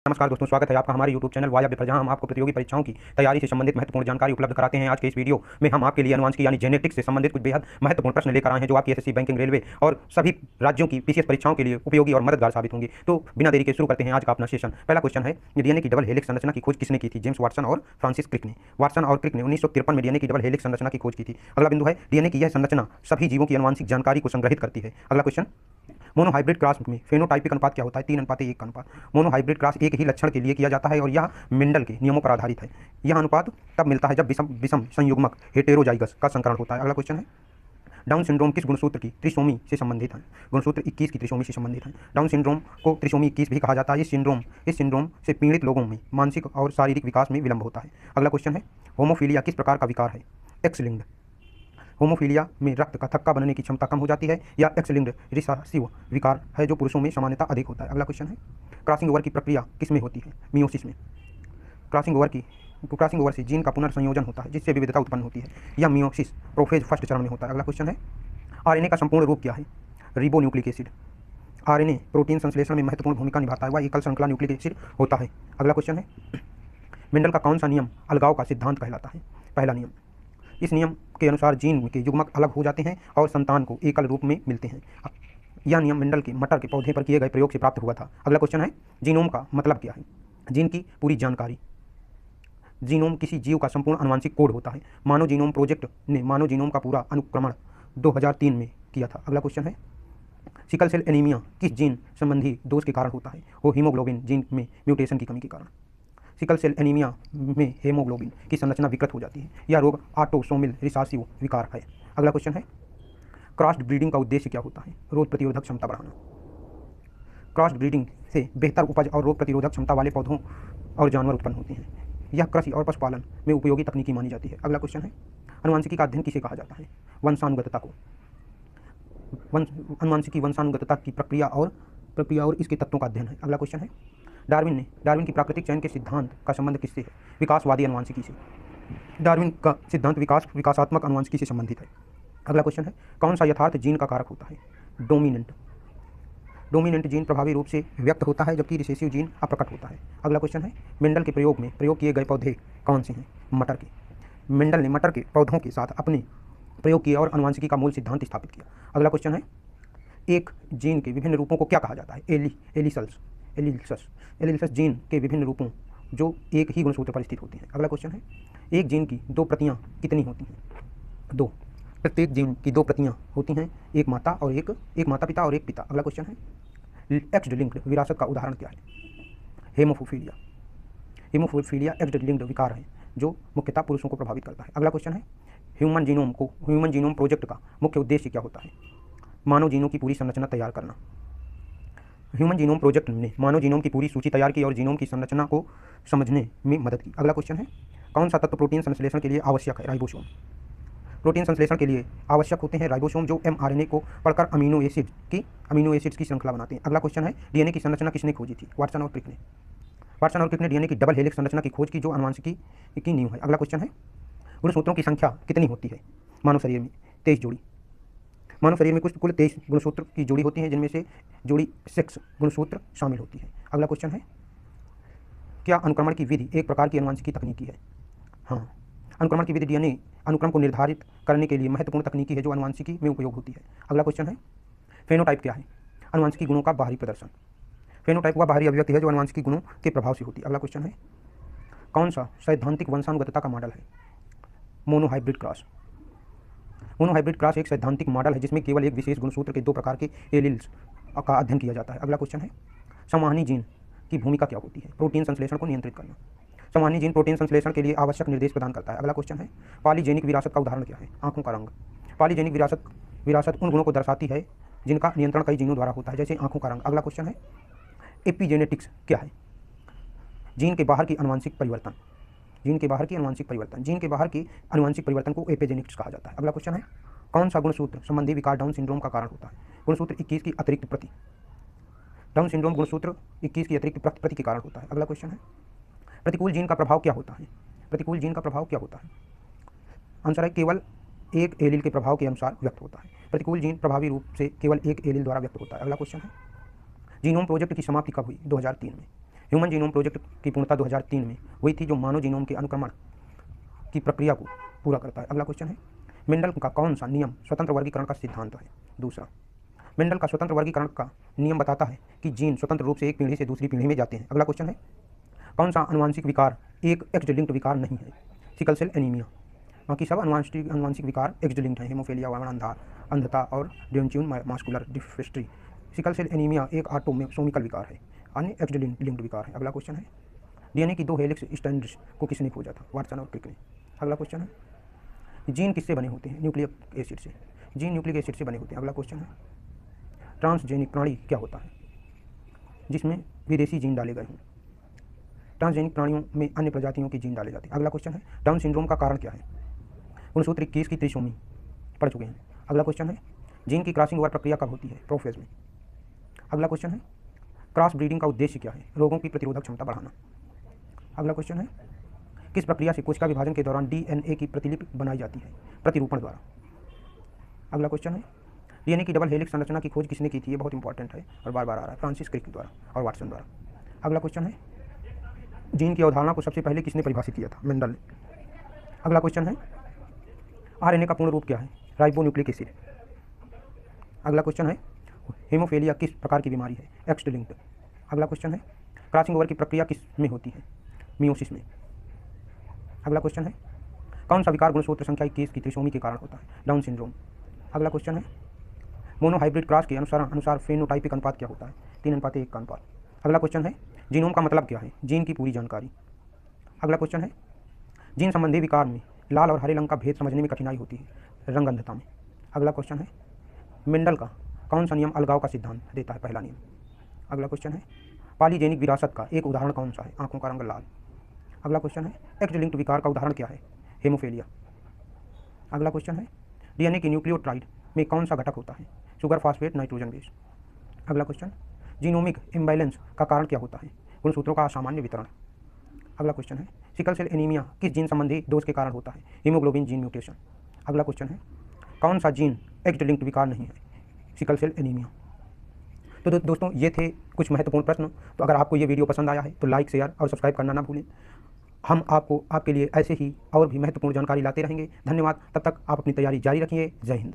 नमस्कार दोस्तों, स्वागत है आपका हमारे YouTube चैनल वाया पेपर, जहां हम आपको प्रतियोगी परीक्षाओं की तैयारी से संबंधित महत्वपूर्ण जानकारी उपलब्ध कराते हैं। आज के इस वीडियो में हम आपके लिए अनुवांशिकी यानी जेनेटिक्स से संबंधित कुछ बेहद महत्वपूर्ण प्रश्न लेकर आए हैं, जो आपकी एसएससी, बैंकिंग, रेलवे और सभी राज्यों की पीसीएस परीक्षाओं के लिए उपयोगी और मददगार साबित होंगे। तो बिना देरी के शुरू करते हैं आज का अपना सेशन। पहला क्वेश्चन है, डीएनए की डबल हेलिक्स संरचना की खोज किसने की थी? जेम्स वाटसन और फ्रांसिस क्रिक ने। वाटसन और क्रिक ने 1953 में डीएनए की डबल हेलिक्स संरचना की खोज की थी। अगला बिंदु है, डीएनए की यह संरचना सभी जीवों की अनुवांशिक जानकारी को संग्रहित करती है। अगला क्वेश्चन, मोनोहाइब्रिड क्रॉस में फेनोटाइपिक अनुपात क्या होता है? 3:1 का अनुपात। मोनोहाइब्रिड क्रॉस एक ही लक्षण के लिए किया जाता है और यह मेंडल के नियमों पर आधारित है। यह अनुपात तब मिलता है जब विषम विषम संयुग्मक हेटेरोजाइगस का संकरण होता है। अगला क्वेश्चन है, डाउन सिंड्रोम किस गुणसूत्र की त्रिसोमी से संबंधित है? गुणसूत्र 21 की त्रिसोमी से संबंधित है। डाउन सिंड्रोम को त्रिसोमी 21 भी कहा जाता है। इस सिंड्रोम से पीड़ित लोगों में मानसिक और शारीरिक विकास में विलंब होता है। अगला क्वेश्चन है, होमोफीलिया किस प्रकार का विकार है? X linked. होमोफीलिया में रक्त का थक्का बनने की क्षमता कम हो जाती है। या एक्स लिंक्ड रिसेसिव विकार है, जो पुरुषों में सामान्यतः अधिक होता है। अगला क्वेश्चन है, क्रॉसिंग ओवर की प्रक्रिया किस में होती है? मियोसिस में। क्रॉसिंग ओवर से जीन का पुनर्संयोजन होता है, जिससे विविधता उत्पन्न होती है। यह मियोसिस प्रोफेज फर्स्ट चरण में होता है। अगला क्वेश्चन है, आरएनए का संपूर्ण रूप क्या है? Ribonucleic acid. आरएनए प्रोटीन संश्लेषण में महत्वपूर्ण भूमिका निभाता है। वह एकल श्रृंखला न्यूक्लिक एसिड होता है। अगला क्वेश्चन है, मेंडल का कौन सा नियम अलगाव का सिद्धांत कहलाता है? पहला नियम। इस नियम के अनुसार जीन के युग्मक अलग हो जाते हैं और संतान को एकल रूप में मिलते हैं। यह नियम मेंडल के मटर के पौधे पर किए गए प्रयोग से प्राप्त हुआ था। अगला क्वेश्चन है, जीनोम का मतलब क्या है? जीन की पूरी जानकारी। जीनोम किसी जीव का संपूर्ण आनुवंशिक कोड होता है। मानव जीनोम प्रोजेक्ट ने मानव जीनोम का पूरा अनुक्रमण 2003 में किया था। अगला क्वेश्चन है, सिकल सेल एनीमिया किस जीन संबंधी दोष के कारण होता है? वो हीमोग्लोबिन जीन में म्यूटेशन की कमी के कारण। सिकल सेल एनीमिया में हेमोग्लोबिन की संरचना विकृत हो जाती है। यह रोग ऑटोसोमल रिसेसिव विकार है। अगला क्वेश्चन है, क्रॉस्ड ब्रीडिंग का उद्देश्य क्या होता है? रोग प्रतिरोधक क्षमता बढ़ाना। क्रॉस्ड ब्रीडिंग से बेहतर उपज और रोग प्रतिरोधक क्षमता वाले पौधों और जानवर उत्पन्न होते हैं। यह कृषि और पशुपालन में उपयोगी तकनीकी मानी जाती है। अगला क्वेश्चन है, अनुवांशिकी का अध्ययन किसे कहा जाता है? वंशानुगतता को। अनुवांशिकी वंशानुगतता की प्रक्रिया और इसके तत्वों का अध्ययन है। अगला क्वेश्चन है, डार्विन की प्राकृतिक चयन के सिद्धांत का संबंध किससे है? विकासवादी अनुवांशिकी से। डार्विन का सिद्धांत विकासात्मक अनुवांशिकी से संबंधित है। अगला क्वेश्चन है, कौन सा यथार्थ जीन का कारक होता है? डोमिनेंट जीन प्रभावी रूप से व्यक्त होता है, जबकि रिसेसिव जीन अप्रकट होता है। अगला क्वेश्चन है, मेंडल के प्रयोग में प्रयोग किए गए पौधे कौन से हैं? मटर के। मेंडल ने मटर के पौधों के साथ अपने प्रयोग किए और अनुवांशिकी का मूल सिद्धांत स्थापित किया। अगला क्वेश्चन है, एक जीन के विभिन्न रूपों को क्या कहा जाता है? एलील्स जीन के विभिन्न रूपों जो एक ही गुणसूत्र पर स्थित होते हैं। अगला क्वेश्चन है, एक जीन की दो प्रतियां कितनी होती हैं? 2। प्रत्येक जीन की 2 प्रतियां होती हैं, एक माता पिता और एक पिता। अगला क्वेश्चन है, एक्स लिंक्ड विरासत का उदाहरण क्या है? हेमोफीलिया एक्स लिंक्ड विकार है, जो मुख्यतः पुरुषों को प्रभावित करता है। अगला क्वेश्चन है, ह्यूमन जीनोम प्रोजेक्ट का मुख्य उद्देश्य क्या होता है? मानव जीनों की पूरी संरचना तैयार करना। ह्यूमन जीनोम प्रोजेक्ट ने मानव जीनोम की पूरी सूची तैयार की और जीनोम की संरचना को समझने में मदद की। अगला क्वेश्चन है, कौन सा तत्व प्रोटीन संश्लेषण के लिए आवश्यक है? राइबोसोम। प्रोटीन संश्लेषण के लिए आवश्यक होते हैं राइबोसोम, जो एमआरएनए को पढ़कर अमीनो एसिड्स की श्रृंखला बनाते हैं। अगला क्वेश्चन है, डीएनए की संरचना किसने खोजी थी? वाटसन और क्रिक ने डीएनए की डबल हेलिक्स संरचना की खोज की, जो अनुवांशिकी की नींव है। अगला क्वेश्चन है, गुणसूत्रों की संख्या कितनी होती है मानव शरीर में? 23 जोड़ी। मानव शरीर में कुल 23 गुणसूत्र की जोड़ी होती है, जिनमें से जोड़ी सेक्स गुणसूत्र शामिल होती है। अगला क्वेश्चन है, क्या अनुक्रमण की विधि एक प्रकार की अनुवांशिकी तकनीकी है? हाँ, अनुक्रमण की विधि डीएनए अनुक्रम को निर्धारित करने के लिए महत्वपूर्ण तकनीकी है, जो अनुवांशिकी में उपयोग होती है। अगला क्वेश्चन है, फेनोटाइप क्या है? अनुवांशिकी गुणों का बाहरी प्रदर्शन। फेनोटाइप वह बाहरी अभिव्यक्ति है जो अनुवांशिकी गुणों के प्रभाव से होती है। अगला क्वेश्चन है, कौन सा सैद्धांतिक वंशानुगतता का मॉडल है? मोनोहाइब्रिड क्रॉस एक सैद्धांतिक मॉडल है, जिसमें केवल एक विशेष गुणसूत्र के 2 प्रकार के एलील्स का अध्ययन किया जाता है। अगला क्वेश्चन है, संवहनी जीन की भूमिका क्या होती है? प्रोटीन संश्लेषण को नियंत्रित करना। संवहनी जीन प्रोटीन संश्लेषण के लिए आवश्यक निर्देश प्रदान करता है। अगला क्वेश्चन है, पॉलीजेनिक विरासत का उदाहरण क्या है? आंखों का रंग। पॉलीजेनिक विरासत उन गुणों को दर्शाती है जिनका नियंत्रण कई जीनों द्वारा होता है, जैसे आंखों का रंग। अगला क्वेश्चन है, एपिजेनेटिक्स क्या है? जीन के बाहर की अनुवांशिक परिवर्तन। जीन के बाहर की अनुवांशिक परिवर्तन को एपिजेनेटिक्स कहा जाता है। अगला क्वेश्चन है, कौन सा गुणसूत्र संबंधी विकार डाउन सिंड्रोम का कारण होता है? गुणसूत्र 21 की अतिरिक्त प्रति। डाउन सिंड्रोम गुणसूत्र 21 की अतिरिक्त प्रति के कारण होता है। अगला क्वेश्चन है, प्रतिकूल जीन का प्रभाव क्या होता है? आंसर है, केवल एक एलील के प्रभाव के अनुसार व्यक्त होता है। प्रतिकूल जीन प्रभावी रूप से केवल एक एलील द्वारा व्यक्त होता है। अगला क्वेश्चन है, जीनोम प्रोजेक्ट की समाप्ति कब हुई? 2003 में। ह्यूमन जीनोम प्रोजेक्ट की पूर्णता 2003 में हुई थी, जो मानव जीनोम के अनुक्रमण की प्रक्रिया को पूरा करता है। अगला क्वेश्चन है, मेंडल का कौन सा नियम स्वतंत्र वर्गीकरण का सिद्धांत है? दूसरा, मेंडल का स्वतंत्र वर्गीकरण का नियम बताता है कि जीन स्वतंत्र रूप से एक पीढ़ी से दूसरी पीढ़ी में जाते हैं। अगला क्वेश्चन है, कौन सा अनुवांशिक विकार एक एक्स लिंक्ड विकार नहीं है? Sickle cell anaemia. बाकी सब अनुवांशिक विकार एक्स लिंक्ड हैं, हेमोफीलिया, अंधता और Duchenne muscular dystrophy. Sickle cell anaemia एक ऑटोसोमिकल विकार है, अन्य एक्स लिंक्ड विकार है। अगला क्वेश्चन है, डीएनए की 2 हेलिक्स स्ट्रैंड्स को किसने खोजा था? वाटसन और क्रिक ने। अगला क्वेश्चन है, जीन किससे बने होते हैं? न्यूक्लिक एसिड से। जीन न्यूक्लिक एसिड से बने होते हैं। अगला क्वेश्चन है, ट्रांसजेनिक प्राणी क्या होता है? जिसमें विदेशी जीन डाले गए हों। ट्रांसजेनिक प्राणियों में अन्य प्रजातियों के जीन डाले जाते हैं। अगला क्वेश्चन है, डाउन सिंड्रोम का कारण क्या है? गुणसूत्र 21 की त्रिसोमी पढ़ चुके हैं। अगला क्वेश्चन है, जीन की क्रॉसिंग ओवर प्रक्रिया कब होती है? प्रोफेज में। अगला क्वेश्चन है, क्रॉस ब्रीडिंग का उद्देश्य क्या है? रोगों की प्रतिरोधक क्षमता बढ़ाना। अगला क्वेश्चन है, किस प्रक्रिया से कोशिका विभाजन के दौरान डीएनए की प्रतिलिपि बनाई जाती है? प्रतिरूपण द्वारा। अगला क्वेश्चन है, डीएनए की डबल हेलिक्स संरचना की खोज किसने की थी? ये बहुत इंपॉर्टेंट है और बार बार आ रहा है, फ्रांसिस क्रिक द्वारा और वाटसन द्वारा। अगला क्वेश्चन है, जीन की अवधारणा को सबसे पहले किसने परिभाषित किया था? मेंडल ने। अगला क्वेश्चन है, आरएनए का पूर्ण रूप क्या है? Ribonucleic acid. अगला क्वेश्चन है, हेमोफीलिया किस प्रकार की बीमारी है? X linked. अगला क्वेश्चन है, क्रॉसिंग ओवर की प्रक्रिया किस में होती है? मियोसिस में। अगला क्वेश्चन है, कौन सा विकार गुणसूत्र संख्या 21 की त्रिसोमी के कारण होता है? Down syndrome. अगला क्वेश्चन है, मोनोहाइब्रिड क्रॉस के अनुसार फेनोटाइपिक अनुपात क्या होता है? 3:1 का अनुपात। अगला क्वेश्चन है, जीनोम का मतलब क्या है? जीन की पूरी जानकारी। अगला क्वेश्चन है, जीन संबंधी विकार में लाल और हरे रंग का भेद समझने में कठिनाई होती है, रंग अंधता में। अगला क्वेश्चन है, मेंडल का कौन सा नियम अलगाव का सिद्धांत देता है? पहला नियम। अगला क्वेश्चन है, पॉलीजेनिक विरासत का एक उदाहरण कौन सा है? आंखों का रंग लाल। अगला क्वेश्चन है, एक्स लिंक्ड विकार का उदाहरण क्या है? हेमोफीलिया। अगला क्वेश्चन है, डीएनए की न्यूक्लियोटाइड में कौन सा घटक होता है? Sugar, phosphate, nitrogen base. अगला क्वेश्चन, जीनोमिक इम्बैलेंस का कारण क्या होता है? गुणसूत्रों का असामान्य वितरण। अगला क्वेश्चन है, सिकल सेल एनीमिया किस जीन संबंधी दोष के कारण होता है? Haemoglobin gene mutation. अगला क्वेश्चन है, कौन सा जीन एक्स लिंक्ड विकार नहीं है? Sickle cell anaemia. तो दोस्तों, ये थे कुछ महत्वपूर्ण प्रश्न। तो अगर आपको ये वीडियो पसंद आया है तो लाइक, शेयर और सब्सक्राइब करना ना भूलें। हम आपके लिए ऐसे ही और भी महत्वपूर्ण जानकारी लाते रहेंगे। धन्यवाद। तब तक आप अपनी तैयारी जारी रखिए। जय हिंद।